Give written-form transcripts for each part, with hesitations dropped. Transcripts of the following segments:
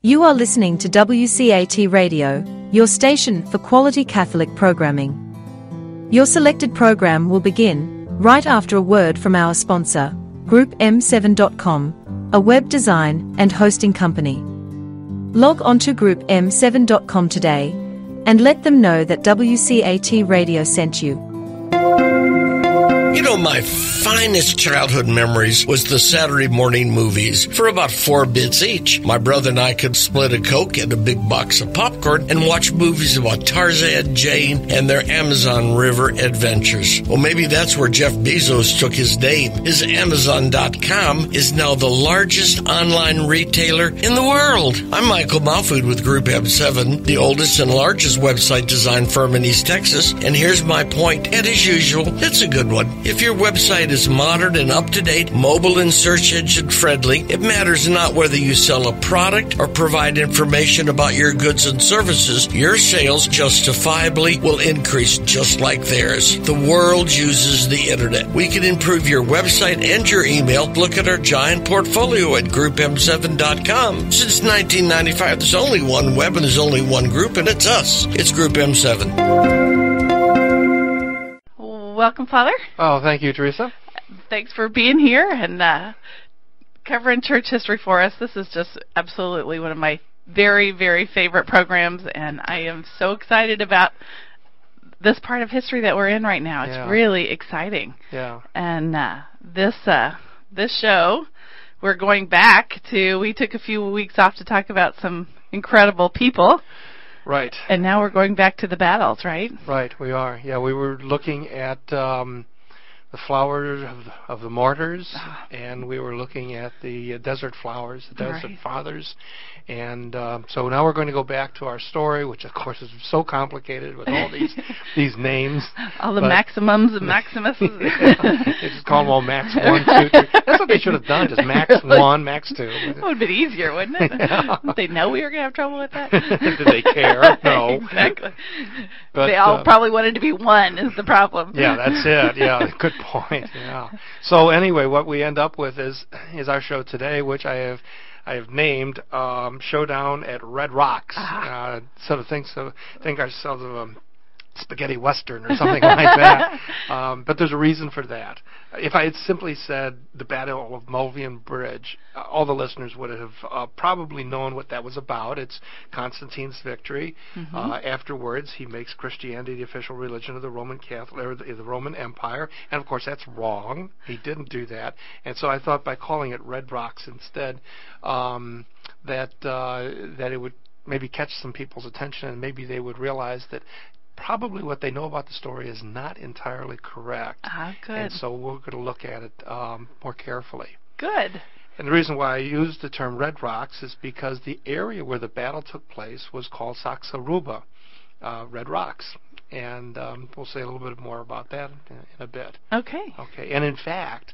You are listening to WCAT Radio, your station for quality Catholic programming. Your selected program will begin right after a word from our sponsor, GroupM7.com, a web design and hosting company. Log on to GroupM7.com today and let them know that WCAT Radio sent you. You know, my finest childhood memories was the Saturday morning movies. For about 4 bits each, my brother and I could split a Coke and a big box of popcorn and watch movies about Tarzan, Jane, and their Amazon River adventures. Well, maybe that's where Jeff Bezos took his name. His Amazon.com is now the largest online retailer in the world. I'm Michael Mahfood with Group M7, the oldest and largest website design firm in East Texas. And here's my point, and as usual, it's a good one. If your website is modern and up-to-date, mobile and search engine friendly, it matters not whether you sell a product or provide information about your goods and services, your sales justifiably will increase just like theirs. The world uses the internet. We can improve your website and your email. Look at our giant portfolio at GroupM7.com. Since 1995, there's only one web and there's only one group, and it's us. It's Group M7. Welcome, Father. Oh, thank you, Teresa. Thanks for being here and covering church history for us. This is just absolutely one of my very, very favorite programs, and I am so excited about this part of history that we're in right now. It's really exciting. Yeah. And this show, we're going back to, we took a few weeks off to talk about some incredible people. Right. And now we're going back to the battles, right? Right, we are. Yeah, we were looking at the flowers of the martyrs, and we were looking at the desert flowers, the desert fathers. And so now we're going to go back to our story, which, of course, is so complicated with all these names. All the Maximums and Maximuses. They just call them all Max 1, 2, 3. That's what they should have done, just Max 1, Max 2. That would have been easier, wouldn't it? Yeah. Did they know we were going to have trouble with that? Did they care? No. Exactly. But, they all probably wanted to be one is the problem. Yeah, that's it. Yeah, good point. Yeah. So anyway, what we end up with is our show today, which I have named Showdown at Red Rocks. Sort of think ourselves of a spaghetti western or something like that. But there's a reason for that. If I had simply said the Battle of Mulvian Bridge, all the listeners would have probably known what that was about. It's Constantine's victory. Mm-hmm. Afterwards, he makes Christianity the official religion of the Roman Catholic, or the Roman Empire, and of course that's wrong. He didn't do that, and so I thought by calling it Red Rocks instead, that it would maybe catch some people's attention, and maybe they would realize that probably what they know about the story is not entirely correct. Good. And so we're going to look at it more carefully. Good. And the reason why I used the term Red Rocks is because the area where the battle took place was called Saxaruba, Red Rocks. And we'll say a little bit more about that in a bit. Okay. Okay. And in fact,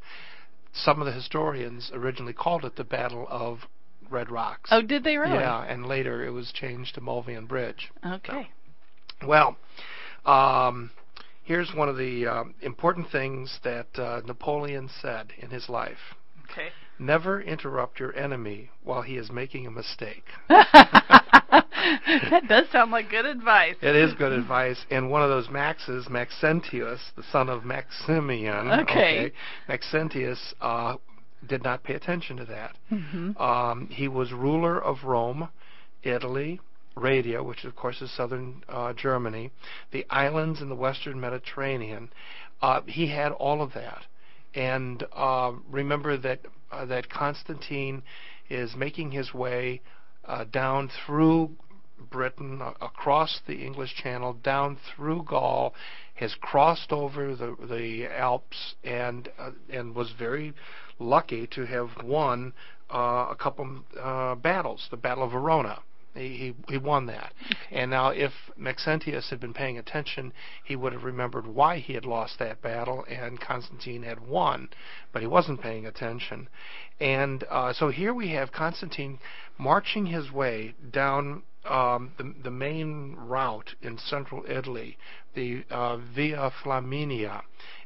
some of the historians originally called it the Battle of Red Rocks. Oh, did they really? Yeah, and later it was changed to Mulvian Bridge. Okay. Well, here's one of the important things that Napoleon said in his life. Okay. Never interrupt your enemy while he is making a mistake. That does sound like good advice. It is good advice. And one of those Maxes, Maxentius, the son of Maximian, Maxentius did not pay attention to that. Mm-hmm. He was ruler of Rome, Italy, Radia, which of course is southern Germany, the islands in the western Mediterranean. He had all of that. And remember that Constantine is making his way down through Britain, across the English Channel, down through Gaul, has crossed over the Alps, and was very lucky to have won a couple battles, the Battle of Verona. He won that. Okay. And now if Maxentius had been paying attention, he would have remembered why he had lost that battle and Constantine had won, but he wasn't paying attention. And so here we have Constantine marching his way down the main route in central Italy, the Via Flaminia.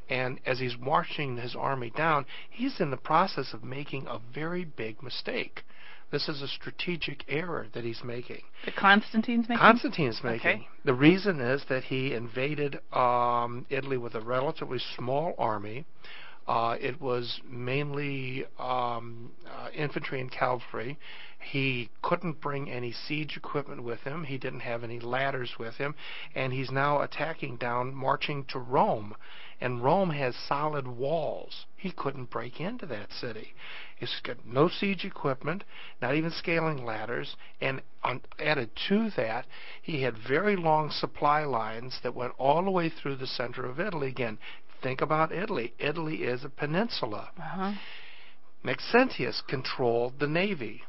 And as he's marching his army down, he's in the process of making a very big mistake. This is a strategic error that he's making. That Constantine's making? Constantine's making. Okay. The reason is that he invaded Italy with a relatively small army. It was mainly infantry and cavalry. He couldn't bring any siege equipment with him. He didn't have any ladders with him. And he's now attacking down, marching to Rome. And Rome has solid walls. He couldn't break into that city. He's got no siege equipment, not even scaling ladders. And added to that, he had very long supply lines that went all the way through the center of Italy. Again, think about Italy. Italy is a peninsula. Maxentius controlled the navy.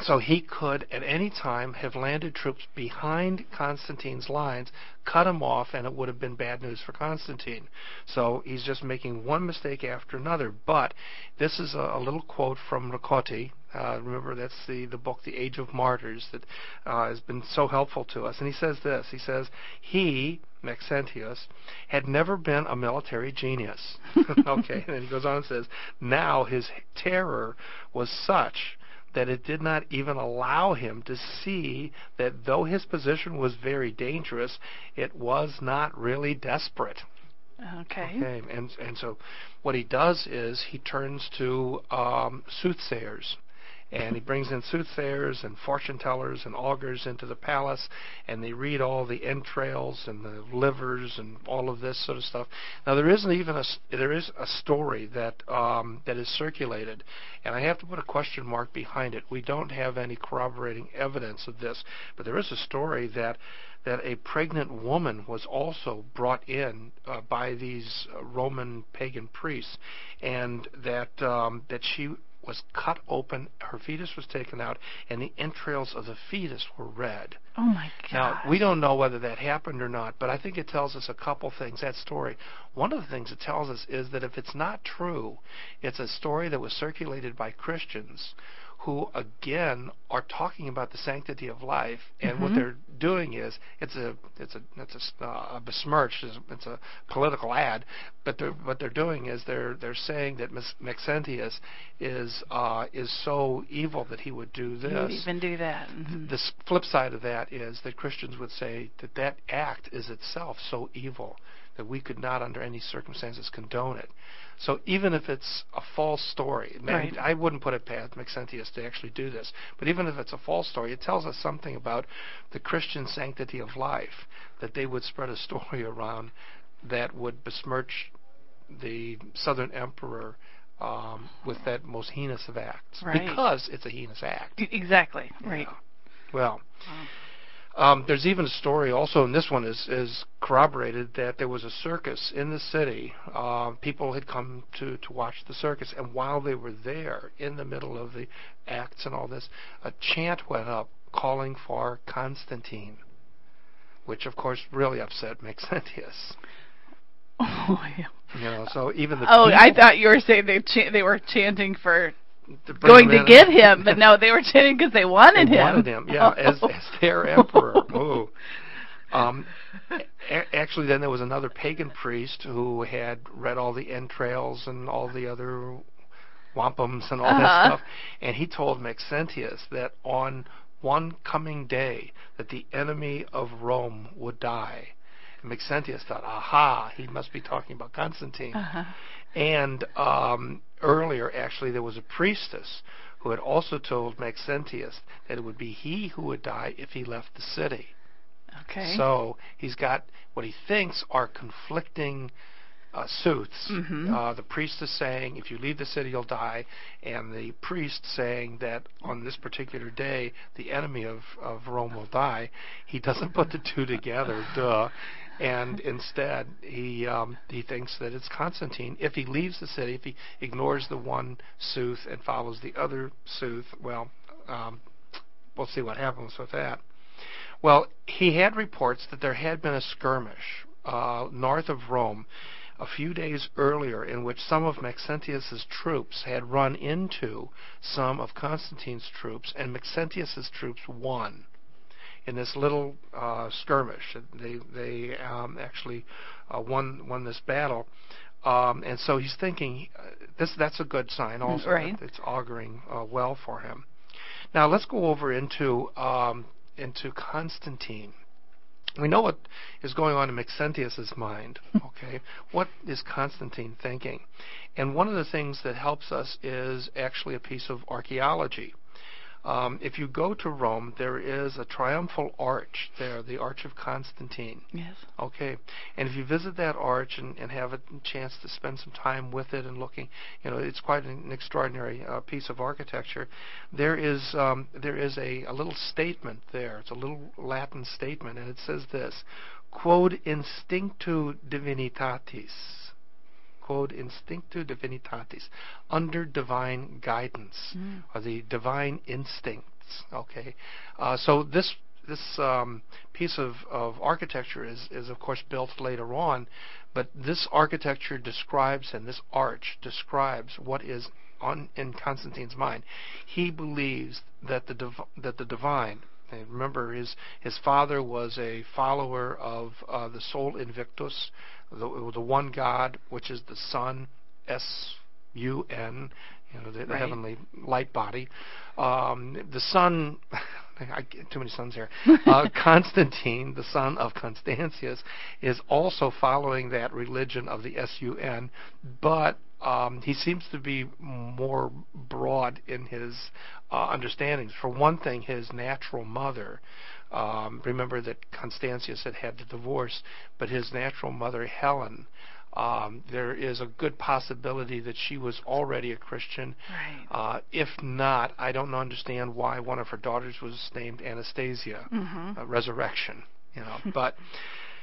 So he could, at any time, have landed troops behind Constantine's lines, cut him off, and it would have been bad news for Constantine. So he's just making one mistake after another. But this is a little quote from Ricotti. Remember, that's the book, The Age of Martyrs, that has been so helpful to us. And he says this. He says, he, Maxentius, had never been a military genius. Okay, and then he goes on and says, now his terror was such that it did not even allow him to see that though his position was very dangerous, it was not really desperate. Okay. And so what he does is he turns to soothsayers. And he brings in soothsayers and fortune tellers and augurs into the palace, and they read all the entrails and the livers and all of this sort of stuff. Now there is a story that is circulated, and I have to put a question mark behind it. We don't have any corroborating evidence of this, but there is a story that a pregnant woman was also brought in by these Roman pagan priests, and that she was cut open, her fetus was taken out, and the entrails of the fetus were read. Oh my God. Now, we don't know whether that happened or not, but I think it tells us a couple things, that story. One of the things it tells us is that if it's not true, it's a story that was circulated by Christians who, again, are talking about the sanctity of life, and what they're doing is it's a besmirch, it's a political ad, but what they're doing is they're saying that Maxentius is so evil that he would do this. He would even do that. The flip side of that is that Christians would say that act is itself so evil that we could not under any circumstances condone it. So even if it's a false story, right. I wouldn't put it past Maxentius to actually do this, but even if it's a false story, it tells us something about the Christian sanctity of life, that they would spread a story around that would besmirch the Southern Emperor with that most heinous of acts, right. because it's a heinous act. Exactly, right. Well, there's even a story also, and this one is corroborated, that there was a circus in the city. People had come to watch the circus, and while they were there, in the middle of the acts and all this, a chant went up calling for Constantine, which of course really upset Maxentius. Oh, yeah. You know, so even the I thought you were saying they were chanting for going to get him, but no, they were chanting because they wanted him. Wanted him, yeah, as their emperor. Oh. Actually, then there was another pagan priest who had read all the entrails and all the other wampums and all that stuff, and he told Maxentius that on one coming day that the enemy of Rome would die. And Maxentius thought, aha, he must be talking about Constantine. And earlier, actually, there was a priestess who had also told Maxentius that it would be he who would die if he left the city. Okay. So he's got what he thinks are conflicting sooths. The priestess saying, if you leave the city, you'll die, and the priest saying that on this particular day, the enemy of Rome will die. He doesn't put the two together, and instead he thinks that it's Constantine. If he leaves the city, if he ignores the one sooth and follows the other sooth, well, we'll see what happens with that. Well, he had reports that there had been a skirmish north of Rome a few days earlier in which some of Maxentius's troops had run into some of Constantine's troops, and Maxentius's troops won in this little skirmish. They actually won this battle, and so he's thinking that's a good sign also. Right. It's auguring well for him. Now let's go over into Constantine. We know what is going on in Maxentius's mind. Okay, what is Constantine thinking? And one of the things that helps us is actually a piece of archaeology. If you go to Rome, there is a triumphal arch there, the Arch of Constantine. Yes. Okay. And if you visit that arch and have a chance to spend some time with it and looking, it's quite an extraordinary piece of architecture. There is a little statement there. It's a little Latin statement, and it says this: "Quod instinctu divinitatis." Quod instinctu divinitatis, under divine guidance, or the divine instincts. Okay, so this piece of architecture is of course built later on, but this architecture describes, and this arch describes what is in Constantine's mind. He believes that the divine. And remember, his father was a follower of the Sol Invictus, the one God, which is the Sun, S-U-N, the right. heavenly light body. The Sun, I get too many suns here. Constantine, the son of Constantius, is also following that religion of the S-U-N, but he seems to be more broad in his understandings. For one thing, his natural mother, remember that Constantius had to divorce, but his natural mother, Helen, there is a good possibility that she was already a Christian. Right. If not, I don't understand why one of her daughters was named Anastasia, Resurrection. But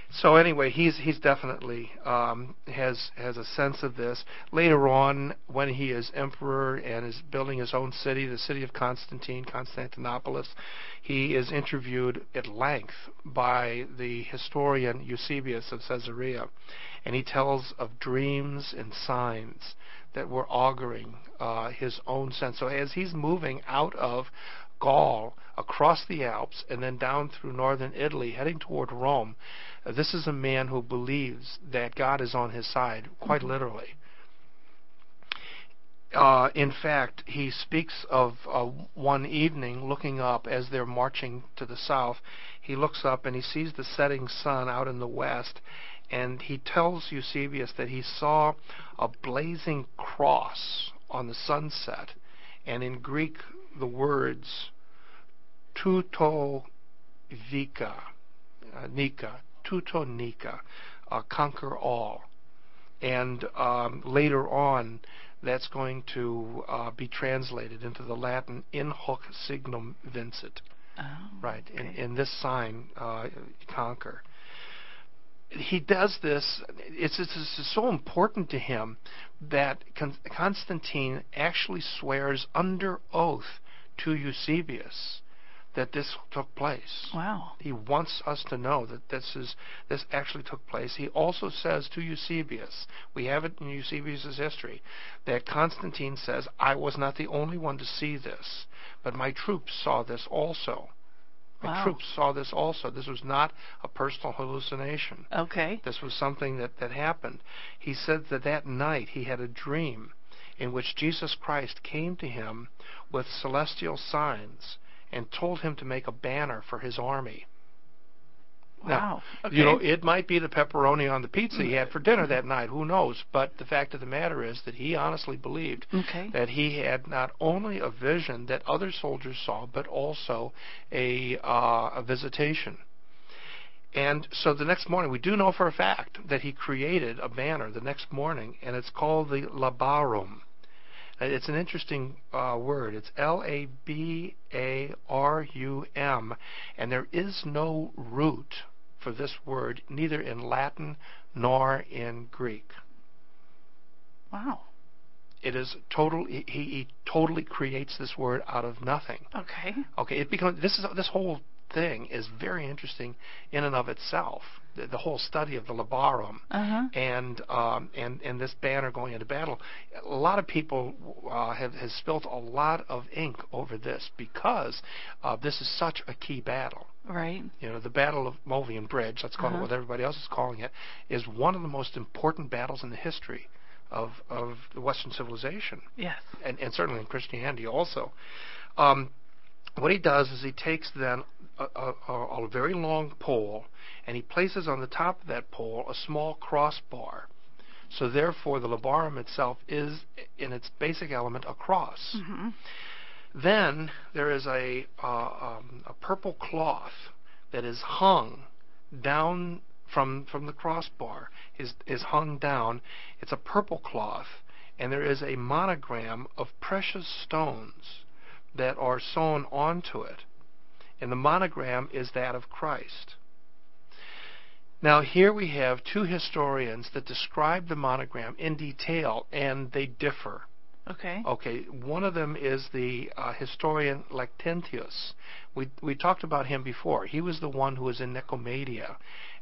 so anyway, he's definitely has a sense of this. Later on, when he is emperor and is building his own city, the city of Constantinopolis, he is interviewed at length by the historian Eusebius of Caesarea, and he tells of dreams and signs that were auguring his own sense. So as he's moving out of Gaul, across the Alps, and then down through northern Italy, heading toward Rome, this is a man who believes that God is on his side, quite literally. In fact, he speaks of one evening looking up as they're marching to the south. He looks up and he sees the setting sun out in the west, and he tells Eusebius that he saw a blazing cross on the sunset, and in Greek the words tuto vika, nika, tuto nika, conquer all. And later on, that's going to be translated into the Latin in hoc signum vincit. Oh, right, okay. in this sign, conquer. He does this. It's so important to him that Constantine actually swears under oath to Eusebius that this took place. Wow. He wants us to know that this actually took place. He also says to Eusebius, we have it in Eusebius' history, that Constantine says, I was not the only one to see this, but my troops saw this also. My troops saw this also. This was not a personal hallucination. Okay. This was something that happened. He said that night he had a dream in which Jesus Christ came to him with celestial signs and told him to make a banner for his army. Wow. Now, okay. it might be the pepperoni on the pizza he had for dinner that night. Who knows? But the fact of the matter is that he honestly believed that he had not only a vision that other soldiers saw, but also a visitation. And so the next morning, we do know for a fact that he created a banner the next morning, and it's called the labarum. It's an interesting word. It's L-A-B-A-R-U-M, and there is no root for this word, neither in Latin nor in Greek. Wow. It is total. He totally creates this word out of nothing. Okay. Okay. It becomes this whole thing is very interesting in and of itself. The whole study of the labarum and this banner going into battle. A lot of people has spilt a lot of ink over this because this is such a key battle. Right. The Battle of Mulvian Bridge, let's call it what everybody else is calling it, is one of the most important battles in the history of the Western civilization. Yes. And certainly in Christianity also. what he does is he takes then a very long pole, and he places on the top of that pole a small crossbar. So therefore, the labarum itself is, in its basic element, a cross. Mm-hmm. Then there is a purple cloth that is hung down from the crossbar, is hung down. It's a purple cloth, and there is a monogram of precious stones that are sewn onto it. And the monogram is that of Christ. Now here we have two historians that describe the monogram in detail, and they differ. Okay. Okay. One of them is the historian Lactantius. We talked about him before. He was the one who was in Nicomedia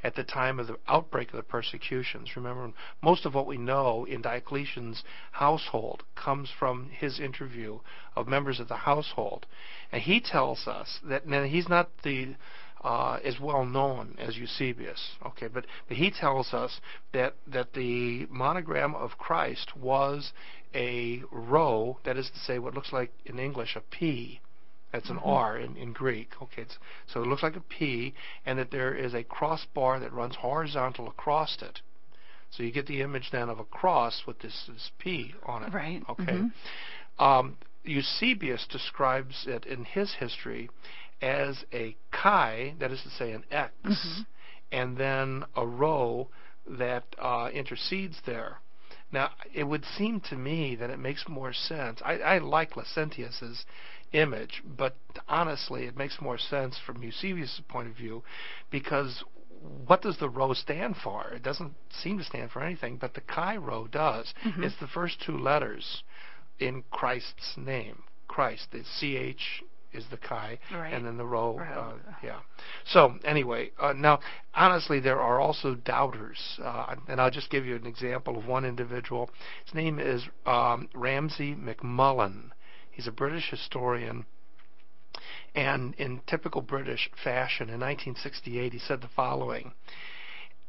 at the time of the outbreak of the persecutions. Remember, most of what we know in Diocletian's household comes from his interview of members of the household, and he tells us that now he's not as well known as Eusebius, okay, but he tells us that the monogram of Christ was a rho, that is to say, what looks like in English a P. That's an R in Greek. Okay, so it looks like a P, and that there is a crossbar that runs horizontal across it. So you get the image then of a cross with this P on it. Right. Okay. Eusebius describes it in his history as a chi, that is to say an X, and then a rho that intercedes there. Now, it would seem to me that it makes more sense. I like Lactantius's image, but honestly, it makes more sense from Eusebius' point of view, because what does the rho stand for? It doesn't seem to stand for anything, but the chi rho does. It's the first two letters in Christ's name. Christ, the CH is the chi, and then the rho, yeah. So anyway, now honestly, there are also doubters, and I'll just give you an example of one individual. His name is Ramsay MacMullen. He's a British historian, and in typical British fashion, in 1968, he said the following: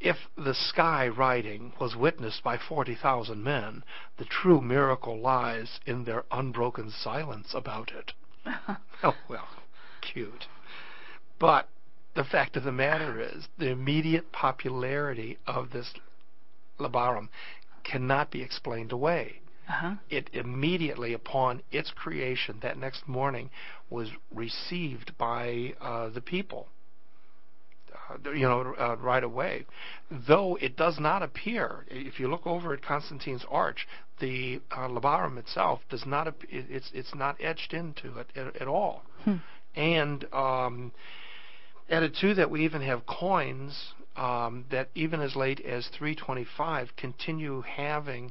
"If the sky writing was witnessed by 40,000 men, the true miracle lies in their unbroken silence about it." Oh, well, cute. But the fact of the matter is, the immediate popularity of this labarum cannot be explained away. It immediately, upon its creation, that next morning, was received by the people. Right away. Though it does not appear, if you look over at Constantine's arch, the labarum itself does not. It's not etched into it at all. And added to that, we even have coins that even as late as 325 continue having.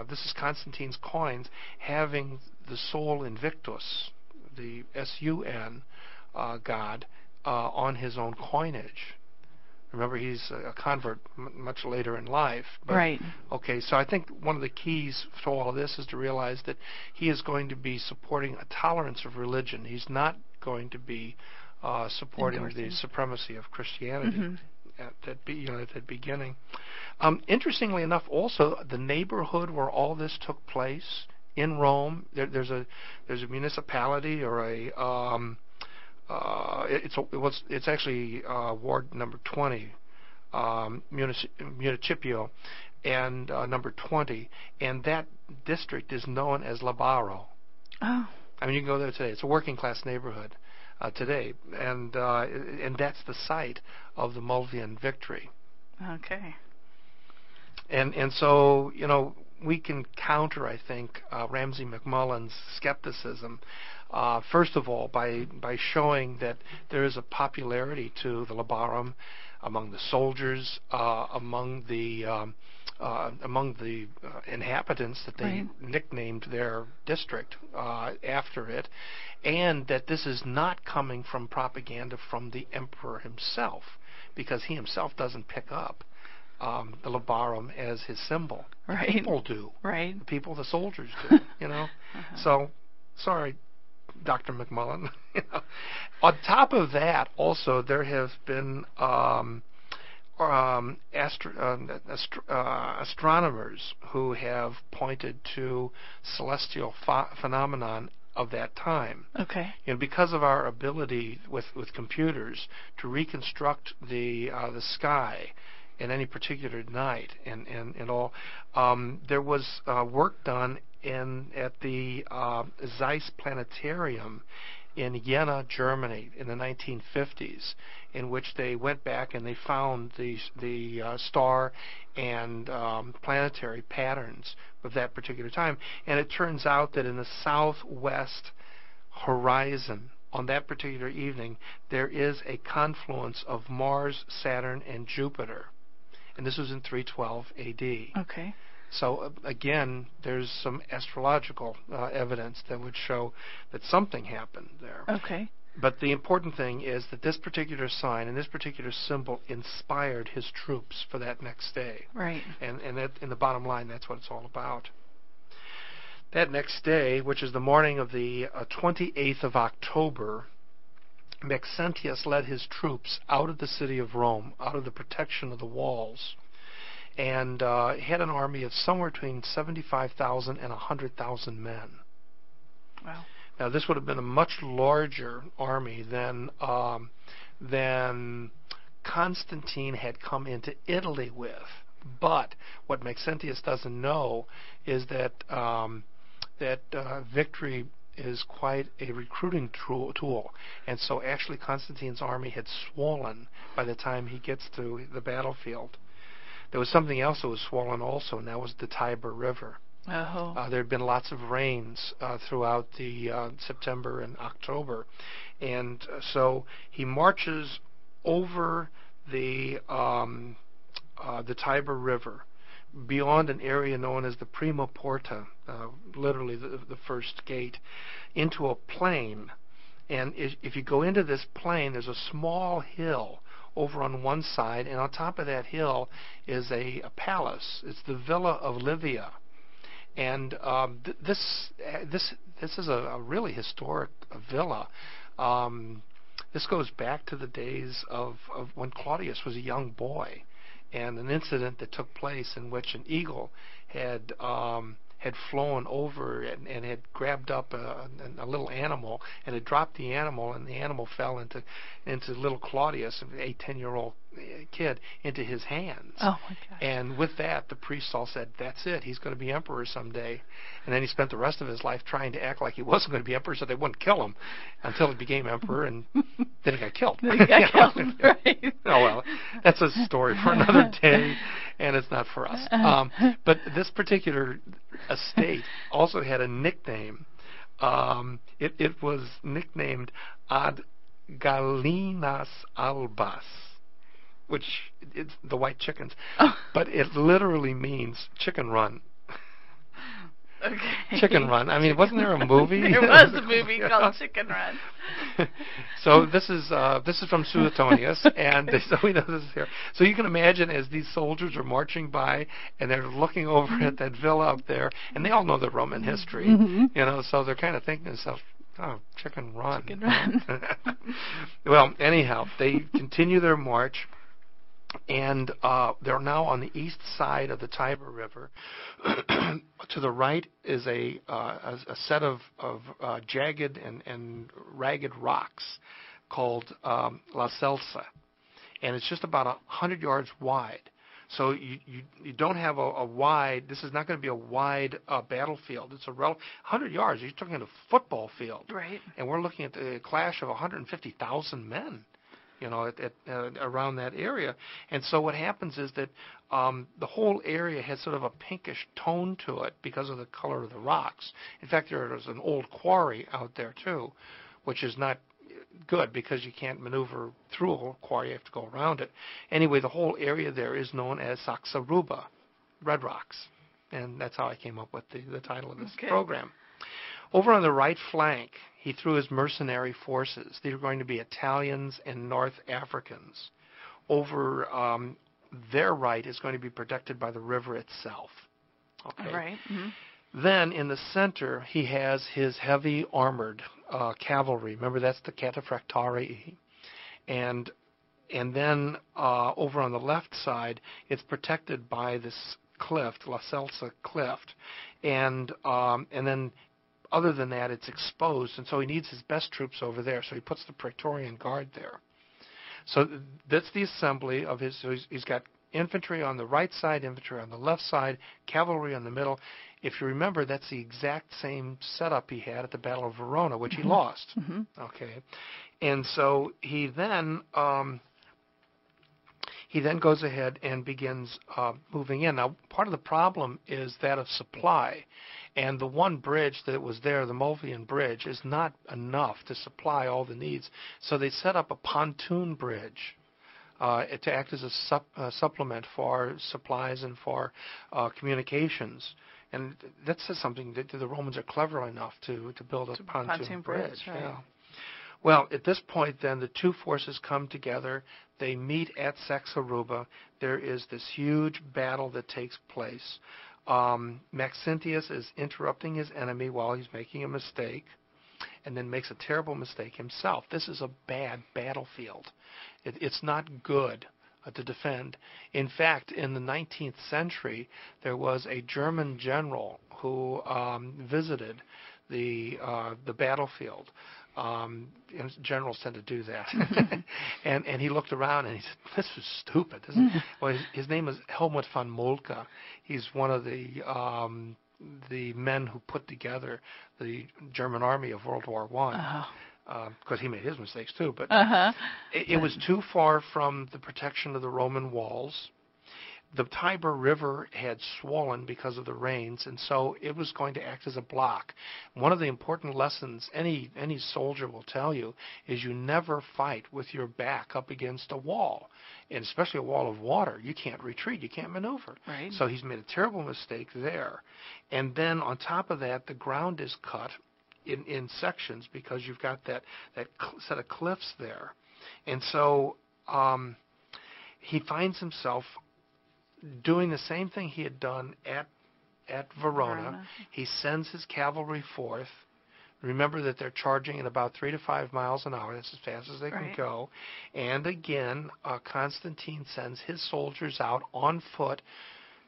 This is Constantine's coins having the Sol Invictus, the Sun. God on his own coinage. Remember, he's a convert much later in life. But, right. Okay, so I think one of the keys to all of this is to realize that he is going to be supporting a tolerance of religion. He's not going to be supporting the supremacy of Christianity at that beginning. Interestingly enough, also the neighborhood where all this took place in Rome, there's a municipality or a it's actually ward number 20, Municipio, and number 20, and that district is known as Labaro. Oh. I mean, you can go there today. It's a working class neighborhood today, and that's the site of the Mulvian victory. Okay. And so we can counter, I think, Ramsay MacMullen's skepticism. First of all, by showing that there is a popularity to the labarum among the soldiers, among the inhabitants that they nicknamed their district after it, and that this is not coming from propaganda from the emperor himself, because he himself doesn't pick up the labarum as his symbol. Right. People do. Right. The soldiers do. So, sorry, Dr. MacMullen. On top of that, also there have been astronomers who have pointed to celestial phenomenon of that time. Okay. And because of our ability with computers to reconstruct the sky in any particular night and all, there was work done at the Zeiss Planetarium in Jena, Germany, in the 1950s, in which they went back and they found the star and planetary patterns of that particular time. And it turns out that in the southwest horizon on that particular evening, there is a confluence of Mars, Saturn, and Jupiter. And this was in 312 AD. Okay. So again, there's some astrological evidence that would show that something happened there. Okay. But the important thing is that this particular sign and this particular symbol inspired his troops for that next day. Right. And that, in the bottom line, that's what it's all about. That next day, which is the morning of the 28th of October, Maxentius led his troops out of the city of Rome, out of the protection of the walls, and had an army of somewhere between 75,000 and 100,000 men. Wow. Now, this would have been a much larger army than Constantine had come into Italy with. But what Maxentius doesn't know is that victory is quite a recruiting tool. And so actually Constantine's army had swollen by the time he gets to the battlefield. There was something else that was swollen also, and that was the Tiber River. Oh. There had been lots of rains throughout the September and October. And so he marches over the Tiber River beyond an area known as the Prima Porta, literally the first gate, into a plain. And if you go into this plain, there's a small hill over on one side, and on top of that hill is a palace. It's the Villa of Livia. And this is a really historic villa. This goes back to the days of when Claudius was a young boy, and an incident that took place in which an eagle had flown over and had grabbed up a little animal and had dropped the animal, and the animal fell into little Claudius, an 8-10-year-old kid, into his hands. Oh my gosh. And with that, the priests all said, "That's it. He's going to be emperor someday." And then he spent the rest of his life trying to act like he wasn't going to be emperor, so they wouldn't kill him until he became emperor, and then he got killed. Then he got killed, right? Oh well, that's a story for another day, and it's not for us. But this particular estate also had a nickname. It was nicknamed Ad Gallinas Albas, which it's the white chickens, but it literally means chicken run. Okay. Chicken Run. I mean, wasn't there a movie? There was a movie called Chicken Run. So this is from Suetonius, and so we know this is here. So you can imagine as these soldiers are marching by, and they're looking over at that villa up there, and they all know the Roman history, so they're kind of thinking to themselves, "Oh, Chicken Run." Chicken Run. Well, anyhow, they continue their march. And they're now on the east side of the Tiber River. To the right is a set of jagged and ragged rocks called La Celsa, and it's just about 100 yards wide. So you don't have a wide. This is not going to be a wide battlefield. It's 100 yards. You're talking a football field, right? And we're looking at the clash of 150,000 men. Around that area. And so what happens is that the whole area has sort of a pinkish tone to it because of the color of the rocks. In fact, there is an old quarry out there, too, which is not good because you can't maneuver through a whole quarry. You have to go around it. Anyway, the whole area there is known as Saxaruba, Red Rocks. And that's how I came up with the title of this program. Over on the right flank, he threw his mercenary forces. These are going to be Italians and North Africans. Over their right is going to be protected by the river itself. Okay. Right. Mm-hmm. Then in the center, he has his heavy armored cavalry. Remember, that's the cataphractarii. And then over on the left side, it's protected by this cliff, La Celsa cliff, and then other than that, it's exposed, and so he needs his best troops over there. So he puts the Praetorian Guard there. So that's the assembly of his. So he's got infantry on the right side, infantry on the left side, cavalry on the middle. If you remember, that's the exact same setup he had at the Battle of Verona, which he lost. Okay, and so he then goes ahead and begins moving in. Now, part of the problem is that of supply. And the one bridge that was there, the Mulvian Bridge, is not enough to supply all the needs. So they set up a pontoon bridge to act as a supplement for supplies and for communications. And that says something that the Romans are clever enough to build a pontoon bridge. Right. Yeah. Well, at this point, then, the two forces come together. They meet at Saxaruba. There is this huge battle that takes place. Maxentius is interrupting his enemy while he's making a mistake, and then makes a terrible mistake himself. This is a bad battlefield. It's not good to defend. In fact, in the 19th century, there was a German general who visited the battlefield. Generals tend to do that. and he looked around and he said, "This is stupid." Well, his name is Helmut von Moltke. He's one of the men who put together the German army of World War I. Because he made his mistakes too. But it was too far from the protection of the Roman walls. The Tiber River had swollen because of the rains, and so it was going to act as a block. One of the important lessons any soldier will tell you is you never fight with your back up against a wall, and especially a wall of water. You can't retreat. You can't maneuver. Right. So he's made a terrible mistake there. And then on top of that, the ground is cut in sections because you've got that set of cliffs there. And so he finds himself doing the same thing he had done at Verona. He sends his cavalry forth. Remember that they're charging at about 3 to 5 miles an hour. That's as fast as they can go. And again, Constantine sends his soldiers out on foot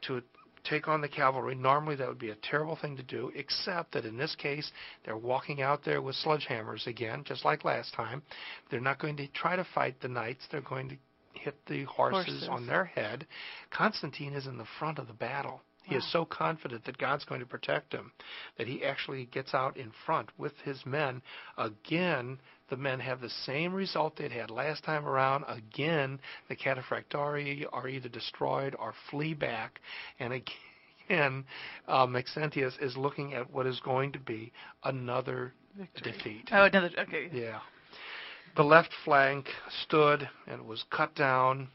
to take on the cavalry. Normally that would be a terrible thing to do, except that in this case they're walking out there with sledgehammers again, just like last time. They're not going to try to fight the knights. They're going to hit the horses on their head. Constantine is in the front of the battle. He is so confident that God's going to protect him that he actually gets out in front with his men. Again, the men have the same result they'd had last time around. Again, the cataphractii are either destroyed or flee back. And again, Maxentius is looking at what is going to be another defeat. Oh, another, okay. Yeah. The left flank stood and was cut down.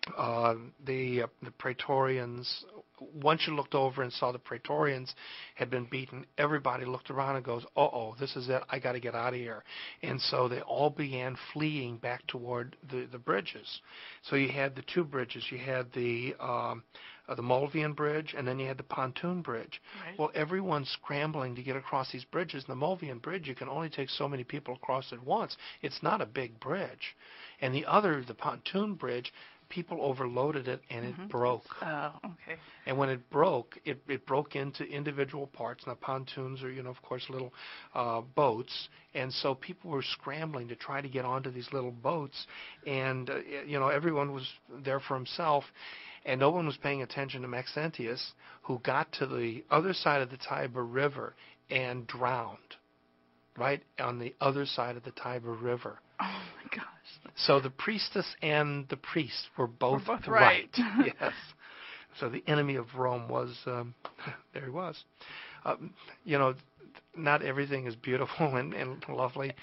The Praetorians, once you looked over and saw the Praetorians had been beaten, everybody looked around and goes, uh-oh, this is it, I got to get out of here. And so they all began fleeing back toward the bridges. So you had the two bridges. You had the Mulvian Bridge, and then you had the pontoon bridge. Right. Well, everyone's scrambling to get across these bridges. And the Mulvian Bridge, you can only take so many people across at once. It's not a big bridge. And the pontoon bridge, people overloaded it, and it broke. Oh, okay. And when it broke, it broke into individual parts. Now, pontoons are, of course, little boats. And so people were scrambling to try to get onto these little boats. And, everyone was there for himself. And no one was paying attention to Maxentius, who got to the other side of the Tiber River and drowned, right on the other side of the Tiber River. Oh, my gosh. So the priestess and the priest were both right. Yes. So the enemy of Rome was, there he was. Not everything is beautiful and lovely.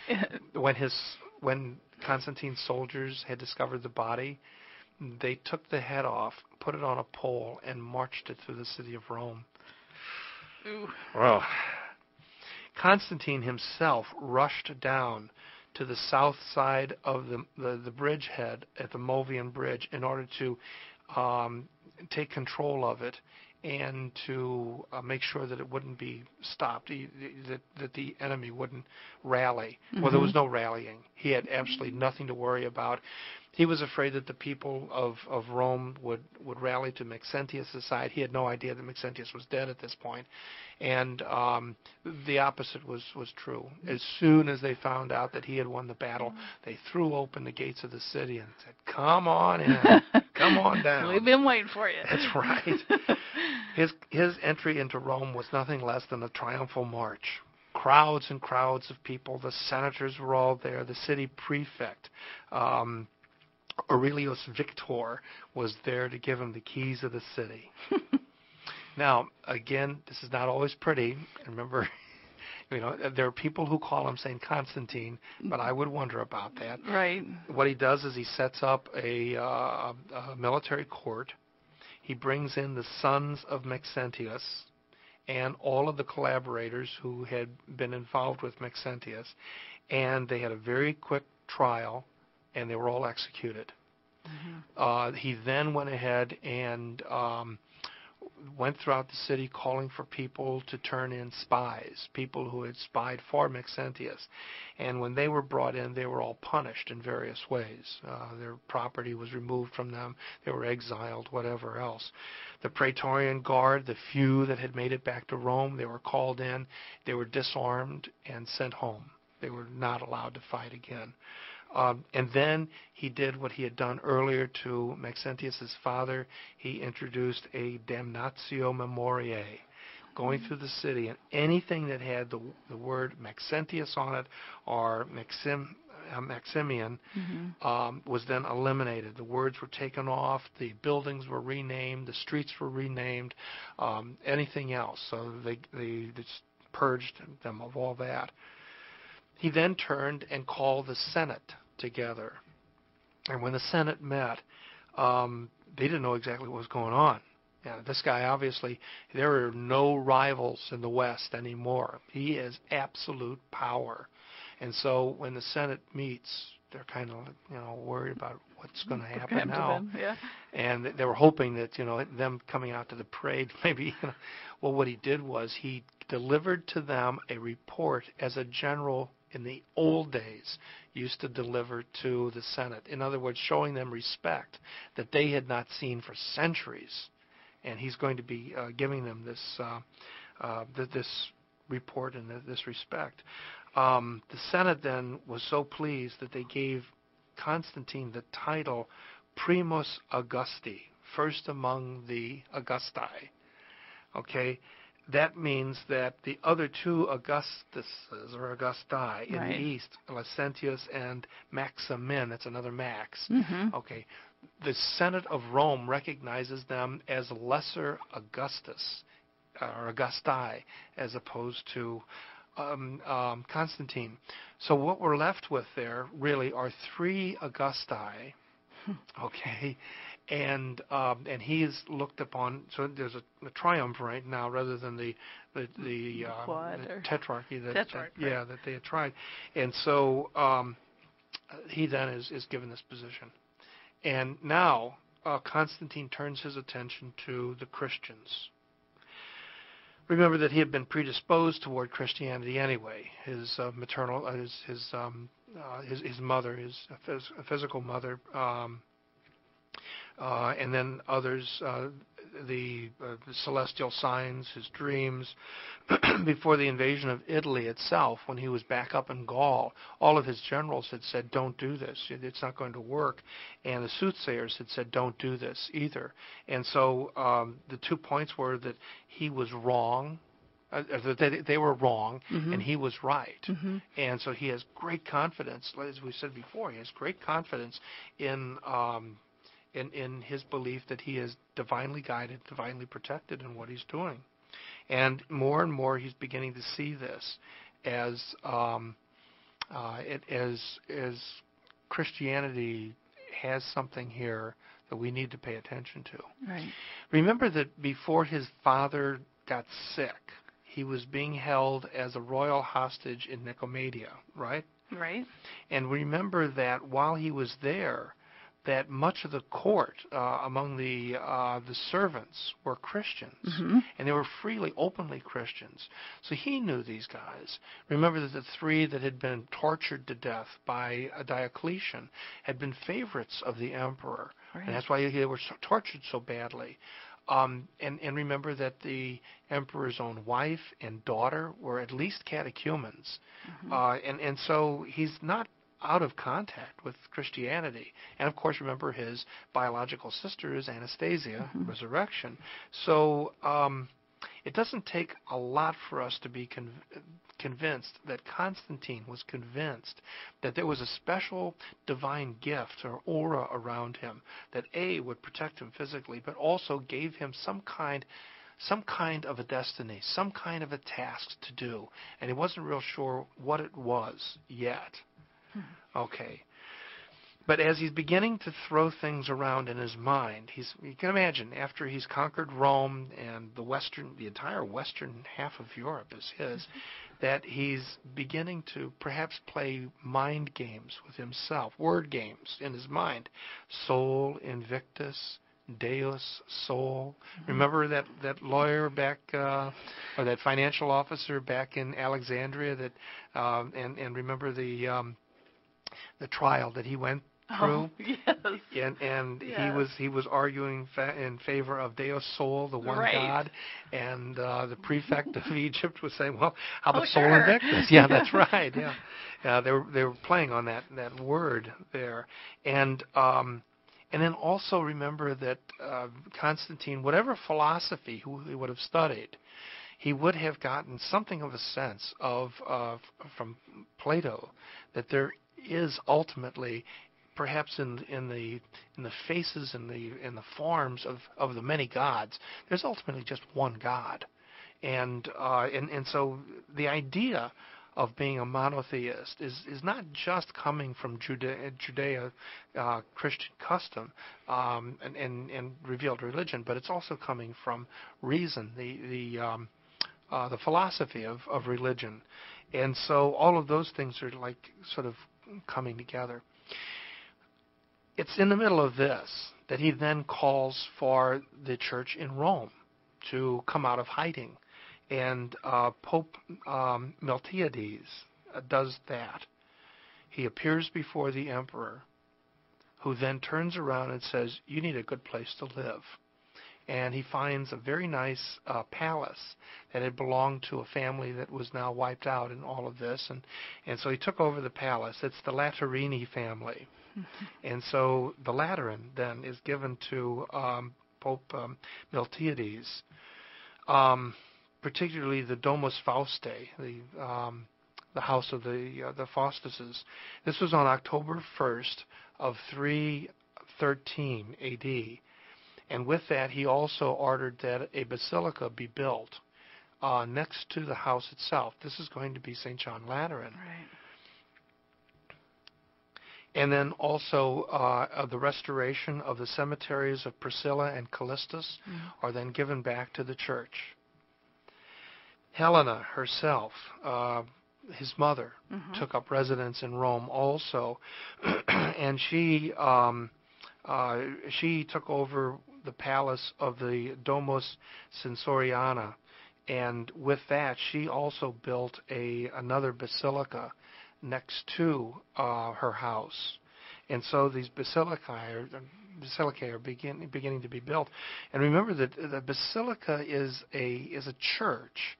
When Constantine's soldiers had discovered the body, they took the head off, put it on a pole, and marched it through the city of Rome. Ooh. Well, Constantine himself rushed down to the south side of the bridgehead at the Mulvian Bridge in order to take control of it and to make sure that it wouldn't be stopped, that the enemy wouldn't rally. Well, there was no rallying. He had absolutely nothing to worry about. He was afraid that the people of Rome would rally to Maxentius' side. He had no idea that Maxentius was dead at this point. And the opposite was true. As soon as they found out that he had won the battle, they threw open the gates of the city and said, "Come on in. Come on down. We've been waiting for you." That's right. His entry into Rome was nothing less than a triumphal march. Crowds and crowds of people. The senators were all there. The city prefect, Aurelius Victor, was there to give him the keys of the city. Now, again, this is not always pretty. Remember, there are people who call him St. Constantine, but I would wonder about that. Right. What he does is he sets up a military court. He brings in the sons of Maxentius and all of the collaborators who had been involved with Maxentius, and they had a very quick trial, and they were all executed. Mm-hmm. He then went ahead and went throughout the city calling for people to turn in spies, people who had spied for Maxentius. And when they were brought in, they were all punished in various ways. Their property was removed from them. They were exiled, whatever else. The Praetorian Guard, the few that had made it back to Rome, they were called in. They were disarmed and sent home. They were not allowed to fight again. And then he did what he had done earlier to Maxentius' father. He introduced a damnatio memoriae, going through the city, and anything that had the word Maxentius on it or Maximian was then eliminated. The words were taken off. The buildings were renamed. The streets were renamed. Anything else. So they just purged them of all that. He then turned and called the Senate together. And when the Senate met, they didn't know exactly what was going on. This guy, obviously, there are no rivals in the West anymore. He is absolute power. And so when the Senate meets, they're kind of, worried about what's going to happen now. Yeah. And they were hoping that, them coming out to the parade, maybe, well, what he did was he delivered to them a report as a general in the old days used to deliver to the Senate. In other words, showing them respect that they had not seen for centuries. And he's going to be giving them this report and this respect. The Senate then was so pleased that they gave Constantine the title Primus Augusti, first among the Augusti. Okay? That means that the other two Augustuses or Augusti in the east, Licentius and Maximin, that's another Max. Mm-hmm. Okay, the Senate of Rome recognizes them as lesser Augustus or Augusti as opposed to Constantine. So what we're left with there really are three Augusti. Okay. And he is looked upon. So there's a triumvirate now rather than the tetrarchy that they had tried. And so he then is given this position. And now Constantine turns his attention to the Christians. Remember that he had been predisposed toward Christianity anyway. His maternal, his mother, his physical mother. And then others, the celestial signs, his dreams. Before the invasion of Italy itself, when he was back up in Gaul, all of his generals had said, "Don't do this. It's not going to work." And the soothsayers had said, "Don't do this either." And so the 2 points were that he was wrong, that they were wrong, and he was right. Mm-hmm. And so he has great confidence, as we said before, he has great confidence in his belief that he is divinely guided, divinely protected in what he's doing. And more he's beginning to see this as Christianity has something here that we need to pay attention to. Right. Remember that before his father got sick, he was being held as a royal hostage in Nicomedia, right? Right. And remember that while he was there, that much of the court among the servants were Christians, and they were openly Christians. So he knew these guys. Remember that the three that had been tortured to death by Diocletian had been favorites of the emperor, and that's why they were tortured so badly. And remember that the emperor's own wife and daughter were at least catechumens, and so he's not out of contact with Christianity. And of course, remember his biological sister is Anastasia, Resurrection. So it doesn't take a lot for us to be convinced that Constantine was convinced that there was a special divine gift or aura around him that would protect him physically, but also gave him some kind of a destiny, some kind of a task to do. And he wasn't real sure what it was yet. Okay. But as he's beginning to throw things around in his mind, you can imagine, after he's conquered Rome and the entire western half of Europe is his, that he's beginning to perhaps play mind games with himself, word games in his mind. Sol Invictus, Deus Sol. Remember that lawyer back, or that financial officer back in Alexandria that, and remember the trial that he went through, and he was arguing in favor of Deus Sol, the one God, and the prefect of Egypt was saying, well, how about Sol Invictus? Yeah, that's right. Yeah, they were playing on that word there, and then also remember that Constantine, whatever philosophy he would have studied, he would have gotten something of a sense of from Plato that there is ultimately, perhaps in the faces and in the forms of the many gods, there's ultimately just one God, and so the idea of being a monotheist is not just coming from Judea Christian custom and revealed religion, but it's also coming from reason, the philosophy of religion, and so all of those things are like sort of coming together. It's in the middle of this that he then calls for the church in Rome to come out of hiding. And Pope Miltiades does that. He appears before the emperor, who then turns around and says, you need a good place to live. And he finds a very nice palace that had belonged to a family that was now wiped out in all of this. And so he took over the palace. It's the Laterini family. And so the Lateran then is given to Pope Miltiades, particularly the Domus Faustae, the house of the Faustuses. This was on October 1st of 313 A.D., and with that, he also ordered that a basilica be built next to the house itself. This is going to be St. John Lateran. Right. And then also the restoration of the cemeteries of Priscilla and Callistus are then given back to the church. Helena herself, his mother, took up residence in Rome also, and she took over the palace of the Domus Censoriana, and with that she also built another basilica next to her house. And so these basilicae are beginning to be built. And remember that the basilica is a church,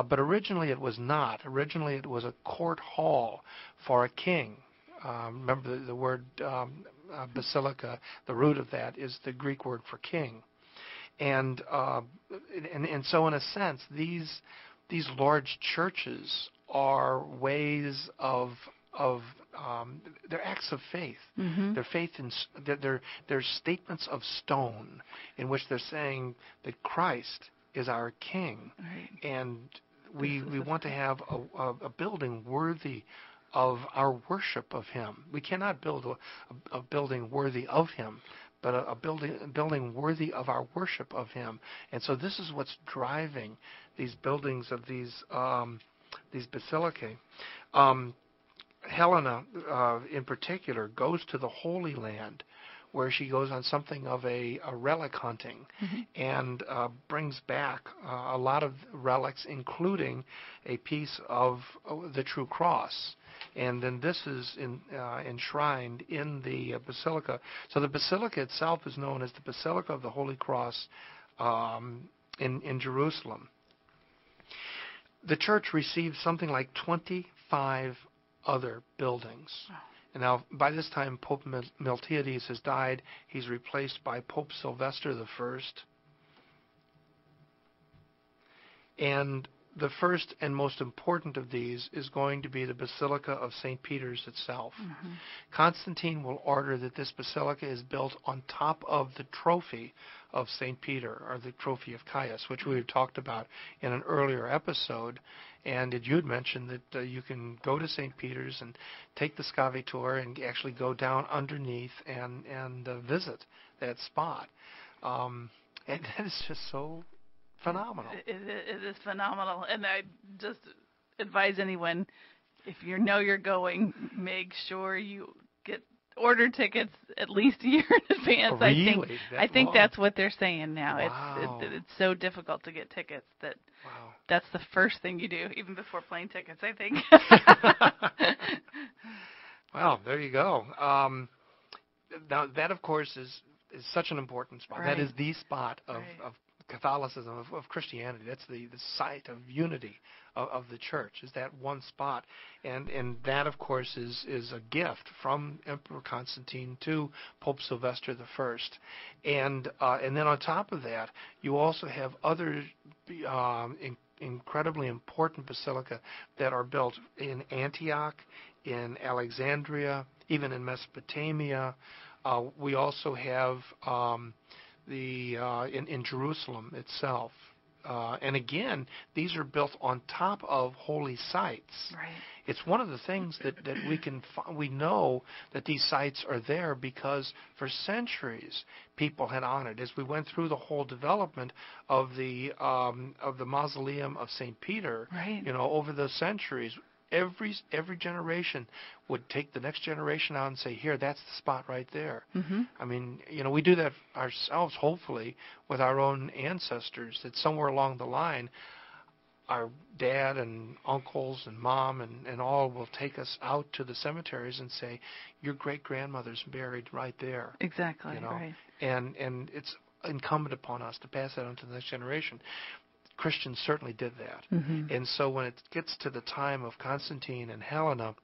but originally it was not. Originally it was a court hall for a king. Remember the word basilica, the root of that is the Greek word for king. And so in a sense, these large churches are ways of they're acts of faith. They're faith in they're statements of stone in which they're saying that Christ is our King, and we want to have a building worthy of our worship of Him. We cannot build a building worthy of Him, but a building worthy of our worship of Him. And so this is what's driving these buildings of these basilicae. Helena, in particular, goes to the Holy Land, where she goes on something of a relic hunting and brings back a lot of relics, including a piece of the true cross. And then this is enshrined in the basilica. So the basilica itself is known as the Basilica of the Holy Cross in Jerusalem. The church received something like 25 other buildings. And now, by this time, Pope Miltiades has died. He's replaced by Pope Sylvester I. And the first and most important of these is going to be the Basilica of St. Peter's itself. Constantine will order that this basilica is built on top of the trophy of St. Peter, or the trophy of Caius, which we had talked about in an earlier episode. And you'd mentioned that you can go to St. Peter's and take the Scavi tour and actually go down underneath and visit that spot. And that is just so phenomenal. It is phenomenal. And I just advise anyone, if you know you're going, make sure you order tickets at least a year in advance. Oh, really? I think that's what they're saying now. Wow. It's so difficult to get tickets that that's the first thing you do, even before plane tickets, I think. Well, there you go. Now, that, of course, is such an important spot. Right. That is the spot of Catholicism, of Christianity. That's the site of unity of the church, is that one spot. And that, of course, is a gift from Emperor Constantine to Pope Sylvester I. And then on top of that, you also have other incredibly important basilica that are built in Antioch, in Alexandria, even in Mesopotamia. We also have in Jerusalem itself. And again, these are built on top of holy sites. Right. It's one of the things that we know that these sites are there because for centuries people had honored. As we went through the whole development of the mausoleum of St. Peter, over the centuries, every generation would take the next generation out and say, here, that's the spot right there. I mean, we do that ourselves, hopefully, with our own ancestors, that somewhere along the line, our dad and uncles and mom and all will take us out to the cemeteries and say, your great-grandmother's buried right there. Exactly, right. And it's incumbent upon us to pass that on to the next generation. Christians certainly did that. And so when it gets to the time of Constantine and Helena,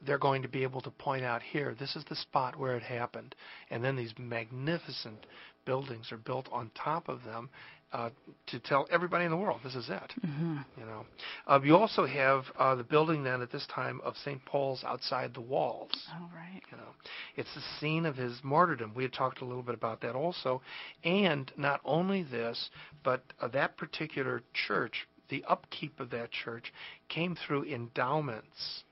they're going to be able to point out, here, this is the spot where it happened. And then these magnificent buildings are built on top of them to tell everybody in the world, this is it. You also have the building then at this time of St. Paul's outside the walls. Oh, right. It's the scene of his martyrdom. We had talked a little bit about that also. And not only this, but that particular church, the upkeep of that church came through endowments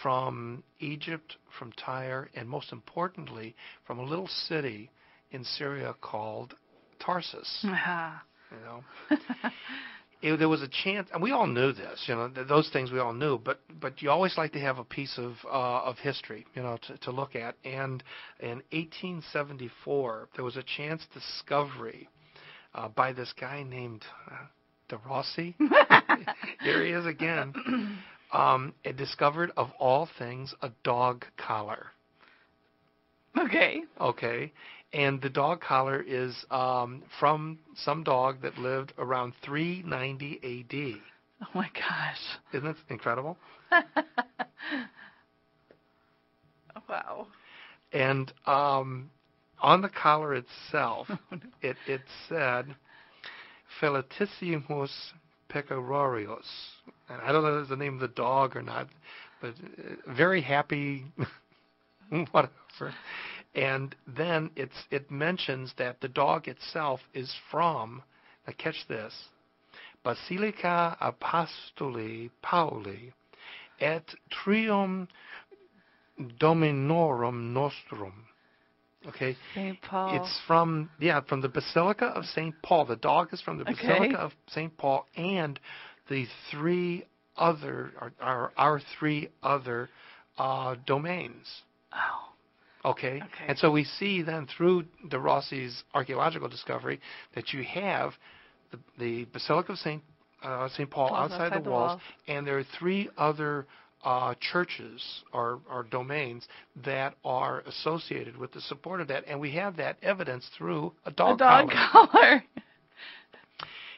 from Egypt, from Tyre, and most importantly, from a little city in Syria called Tarsus. There was a chance, and we all knew this. Those things we all knew. But you always like to have a piece of history, to look at. And in 1874, there was a chance discovery by this guy named De Rossi. Here he is again. It discovered, of all things, a dog collar. Okay. And the dog collar is from some dog that lived around 390 A.D. Oh, my gosh. Isn't that incredible? Wow. And on the collar itself, it said, Felicissimus Pecorarius. And I don't know if it's the name of the dog or not, but very happy, whatever. And then it mentions that the dog itself is from, now catch this, Basilica Apostoli Pauli et Trium Dominorum Nostrum. Okay. St. Paul. It's from the Basilica of St. Paul. The dog is from the Basilica of St. Paul and the our three other domains. Oh. Okay? And so we see then through de Rossi's archaeological discovery that you have the Basilica of St. Paul outside the walls, and there are 3 other churches or domains that are associated with the support of that, and we have that evidence through a dog collar.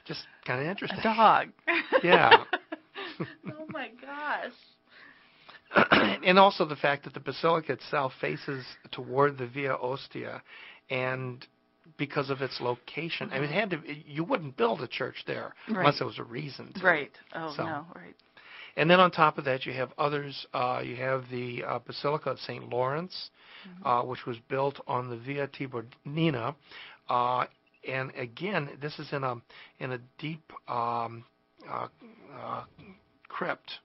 Just kind of interesting. A dog. Yeah. Oh my gosh. And also the fact that the basilica itself faces toward the Via Ostia, and because of its location, I mean, you wouldn't build a church there unless there was a reason to. Right. Oh, no, right. And then on top of that, you have others. You have the Basilica of St. Lawrence, which was built on the Via Tiburtina. And again, this is in a deep crypt.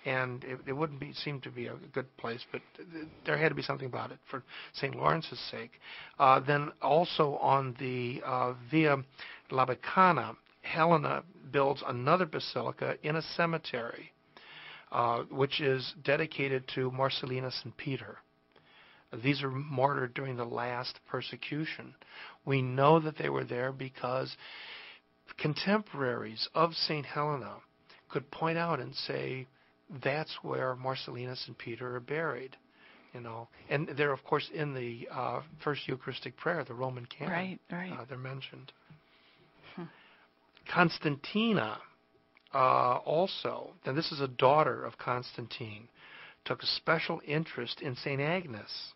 And it wouldn't seem to be a good place, but there had to be something about it for St. Lawrence's sake. Then also on the Via Labicana, Helena builds another basilica in a cemetery, which is dedicated to Marcellinus and Peter. These are martyred during the last persecution. We know that they were there because contemporaries of St. Helena could point out and say, that's where Marcellinus and Peter are buried, And they're, of course, in the first Eucharistic prayer, the Roman canon. Right. They're mentioned. Constantina also, and this is a daughter of Constantine, took a special interest in St. Agnes.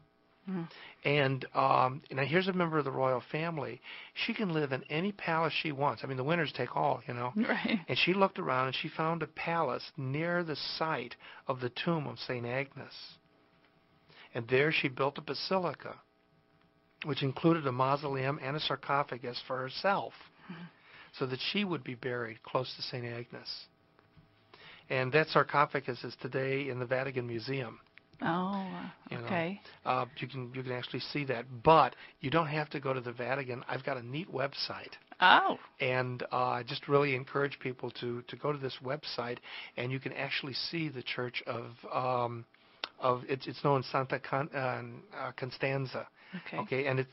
And now here's a member of the royal family. She can live in any palace she wants. I mean, the winners take all, Right. And she looked around and she found a palace near the site of the tomb of St. Agnes. And there she built a basilica, which included a mausoleum and a sarcophagus for herself, so that she would be buried close to St. Agnes. And that sarcophagus is today in the Vatican Museum. Oh, okay. You can actually see that, but you don't have to go to the Vatican. I've got a neat website. Oh. And I just really encourage people to go to this website, and you can actually see the church of it's known as Santa Constanza. Okay, and it's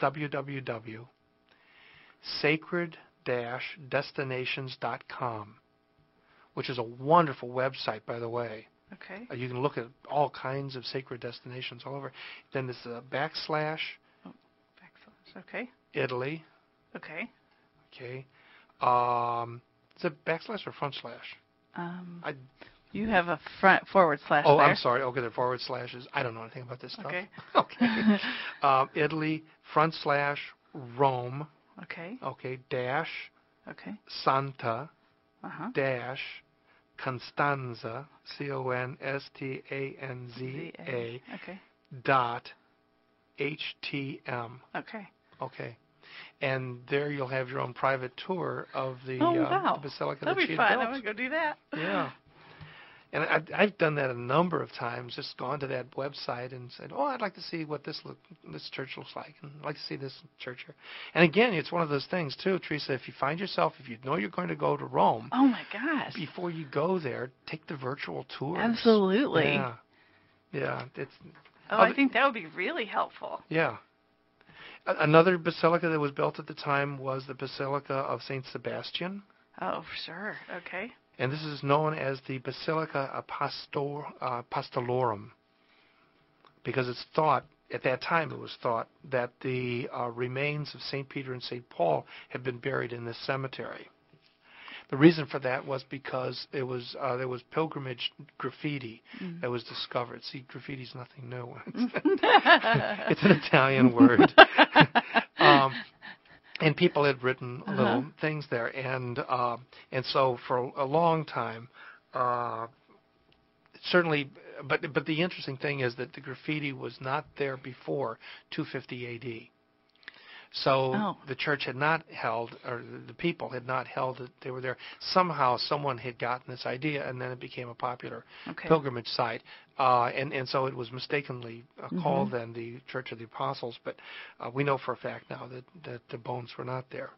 www.sacred-destinations.com, which is a wonderful website, by the way. Okay. You can look at all kinds of sacred destinations all over. Then there's a backslash. Oh, backslash. Okay. Italy. Okay. Okay. Is it backslash or front slash? You have a forward slash. Oh, there. I'm sorry. Okay, the forward slashes. I don't know anything about this stuff. Okay. Okay. Italy, front slash, Rome. Okay. Okay, dash. Okay. Santa. Dash. Constanza, Constanza, okay. dot HTM. Okay. Okay. And there you'll have your own private tour of the, wow. the basilica That'll that be she fun. built. I'm going to go do that. Yeah. And I've done that a number of times, just gone to that website and said, I'd like to see what this church looks like, and I'd like to see this church here. And again, it's one of those things, too, Teresa, if you know you're going to go to Rome. Oh, my gosh. Before you go there, take the virtual tours. Absolutely. Yeah. I think that would be really helpful. Yeah. Another basilica that was built at the time was the Basilica of St. Sebastian. Oh, sure. Okay. And this is known as the Basilica Apostolorum, because it's thought, at that time it was thought, that the remains of St. Peter and St. Paul had been buried in this cemetery. The reason for that was because there was pilgrimage graffiti that was discovered. See, graffiti's nothing new. It's an Italian word. And people had written little things there, and so for a long time, certainly. But the interesting thing is that the graffiti was not there before 250 A.D. So the church had not held, or the people had not held that they were there. Somehow someone had gotten this idea, and then it became a popular pilgrimage site. And so it was mistakenly called then the Church of the Apostles, but we know for a fact now that the bones were not there.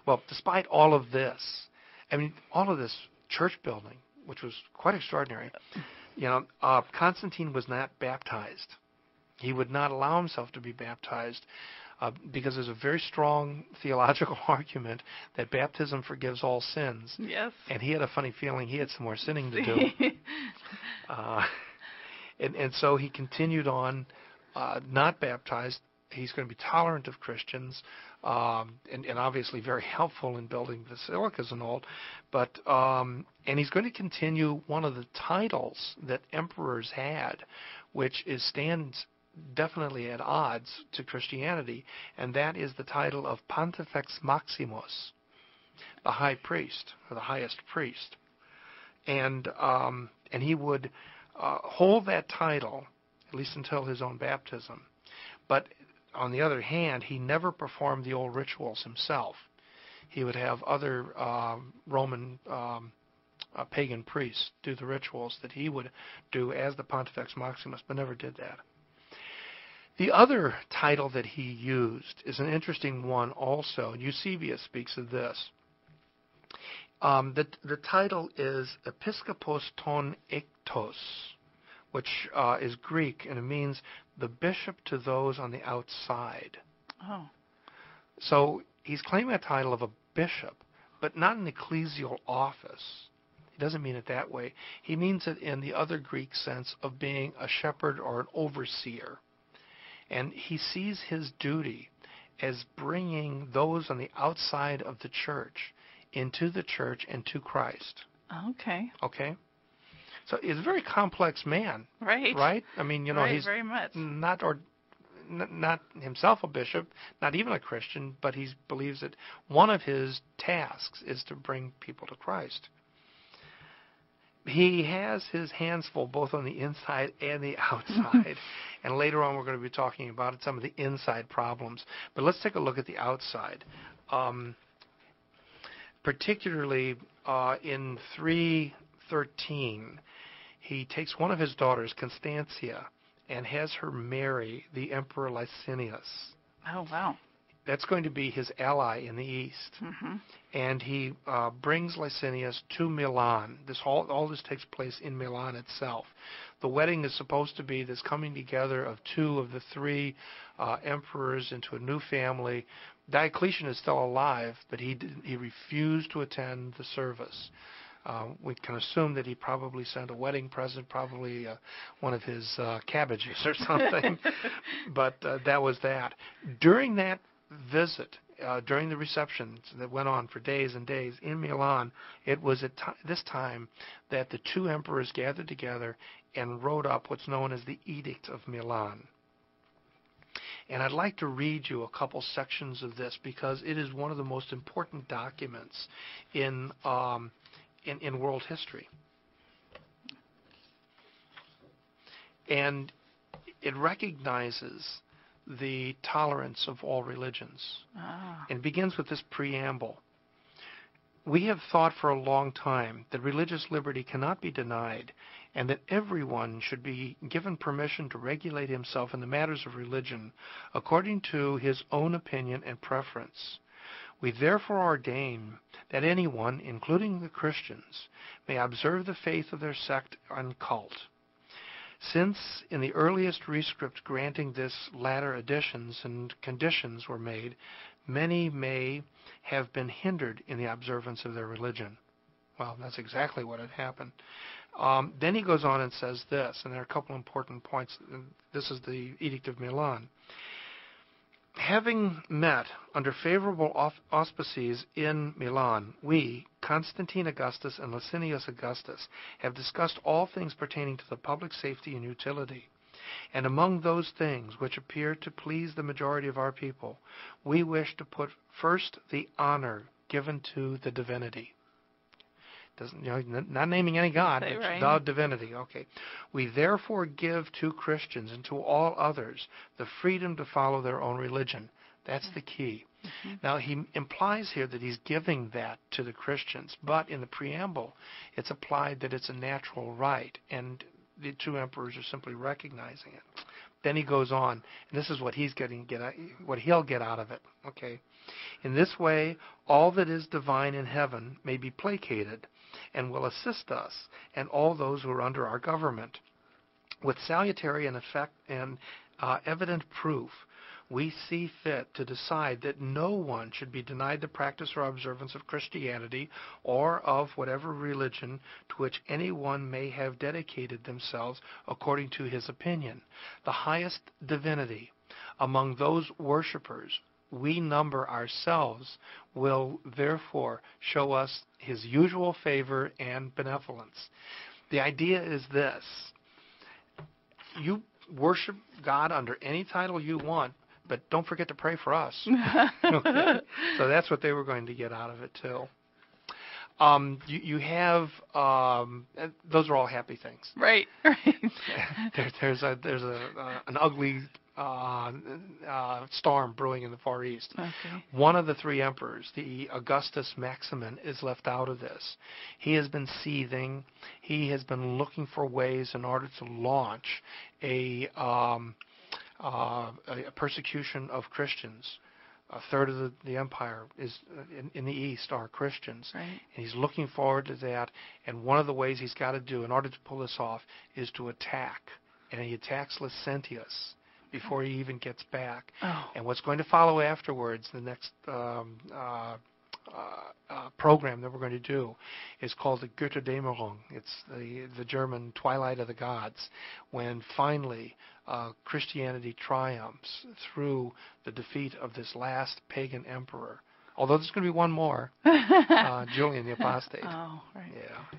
Well, despite all of this, all of this church building, which was quite extraordinary, Constantine was not baptized. He would not allow himself to be baptized because there's a very strong theological argument that baptism forgives all sins. Yes. And he had a funny feeling he had some more sinning to do. And so he continued on, not baptized. He's going to be tolerant of Christians, and obviously very helpful in building basilicas and all. But and he's going to continue one of the titles that emperors had, which stands definitely at odds to Christianity, and that is the title of Pontifex Maximus, the high priest, or the highest priest. And he would hold that title, at least until his own baptism. But on the other hand, he never performed the old rituals himself. He would have other Roman pagan priests do the rituals that he would do as the Pontifex Maximus, but never did that. The other title that he used is an interesting one also. Eusebius speaks of this. The title is Episkopos ton ektos, which is Greek, and it means the bishop to those on the outside. Oh. So he's claiming a title of a bishop, but not an ecclesial office. He doesn't mean it that way. He means it in the other Greek sense of being a shepherd or an overseer. And he sees his duty as bringing those on the outside of the church into the church and to Christ. Okay. Okay? So he's a very complex man. Right. Right? I mean, right, he's very much. not himself a bishop, not even a Christian, but he believes that one of his tasks is to bring people to Christ. He has his hands full both on the inside and the outside. And later on we're going to be talking about some of the inside problems. But let's take a look at the outside. Particularly in 313, he takes one of his daughters, Constantia, and has her marry the Emperor Licinius. Oh, wow. That's going to be his ally in the east. Mm-hmm. And he brings Licinius to Milan. All this takes place in Milan itself. The wedding is supposed to be this coming together of two of the three emperors into a new family. Diocletian is still alive, but he refused to attend the service. We can assume that he probably sent a wedding present, probably one of his cabbages or something. But that was that. During that visit, during the receptions that went on for days and days in Milan, it was at this time that the two emperors gathered together and wrote up what's known as the Edict of Milan. And I'd like to read you a couple sections of this because it is one of the most important documents in world history. And it recognizes the tolerance of all religions. And begins with this preamble. We have thought for a long time that religious liberty cannot be denied and that everyone should be given permission to regulate himself in the matters of religion according to his own opinion and preference. We therefore ordain that anyone, including the Christians, may observe the faith of their sect and cult. Since in the earliest rescript granting this latter additions and conditions were made, many may have been hindered in the observance of their religion. Well, that's exactly what had happened. Then he goes on and says this, and there are a couple important points. This is the Edict of Milan. Having met under favorable auspices in Milan, we, Constantine Augustus and Licinius Augustus, have discussed all things pertaining to the public safety and utility. And among those things which appear to please the majority of our people, we wish to put first the honor given to the divinity. Not naming any god, but right. The divinity. Okay. We therefore give to Christians and to all others the freedom to follow their own religion. That's the key. Mm-hmm. Now, he implies here that he's giving that to the Christians, but in the preamble, it's applied that it's a natural right, and the two emperors are simply recognizing it. Then he goes on, and this is what what he'll get out of it. Okay. In this way, all that is divine in heaven may be placated and will assist us and all those who are under our government. with salutary and effect and evident proof, we see fit to decide that no one should be denied the practice or observance of Christianity or of whatever religion to which anyone may have dedicated themselves according to his opinion. The highest divinity among those worshippers we number ourselves will therefore show us his usual favor and benevolence. The idea is this: you worship God under any title you want, but don't forget to pray for us. Okay? So that's what they were going to get out of it too. You have those are all happy things. Right. There's an ugly storm brewing in the Far East. Okay. One of the three emperors, the Augustus Maximin, is left out of this. He has been seething. He has been looking for ways in order to launch a persecution of Christians. A third of the empire is in the East are Christians. Right. And he's looking forward to that. And one of the ways he's got to do in order to pull this off is to attack. And he attacks Licentius before he even gets back. Oh. And what's going to follow afterwards, the next program that we're going to do, is called the Götterdämmerung. It's the German Twilight of the Gods, when finally Christianity triumphs through the defeat of this last pagan emperor. Although there's going to be one more, Julian the Apostate. Oh, right. Yeah.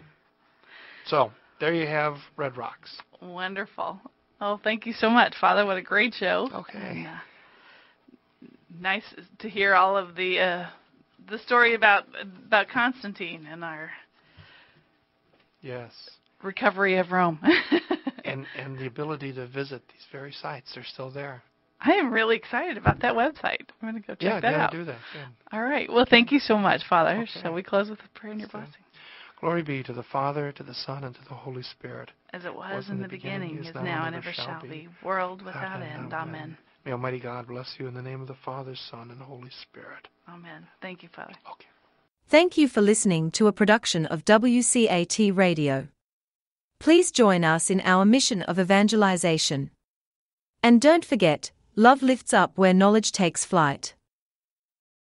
So there you have Red Rocks. Wonderful. Oh, thank you so much, Father. What a great show. Okay. And, nice to hear all of the story about Constantine and our recovery of Rome. and the ability to visit these very sites. They're still there. I am really excited about that website. I'm going to go check that out. Yeah, do that. Yeah. All right. Well, thank you so much, Father. Okay. Shall we close with a prayer and your blessing? Glory be to the Father, to the Son, and to the Holy Spirit. As it was in the beginning, is now, and ever shall be, world without end. Amen. May Almighty God bless you in the name of the Father, Son, and Holy Spirit. Amen. Thank you, Father. Okay. Thank you for listening to a production of WCAT Radio. Please join us in our mission of evangelization. And don't forget, love lifts up where knowledge takes flight.